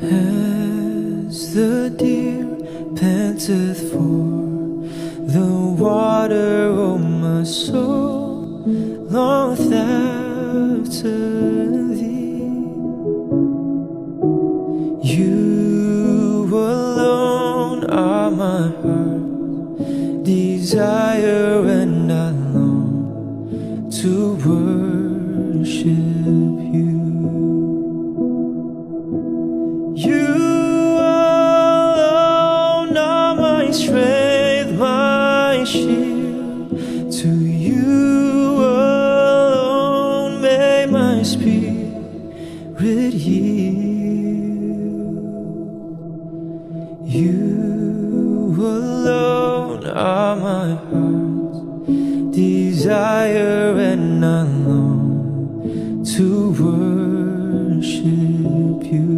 As the deer panteth for the water, O my soul longeth after thee. You alone are my heart's desire, and I long to worship you. You alone are my strength, my shield. To you alone may my spirit yield. You alone are my heart's desire, and I long to worship you.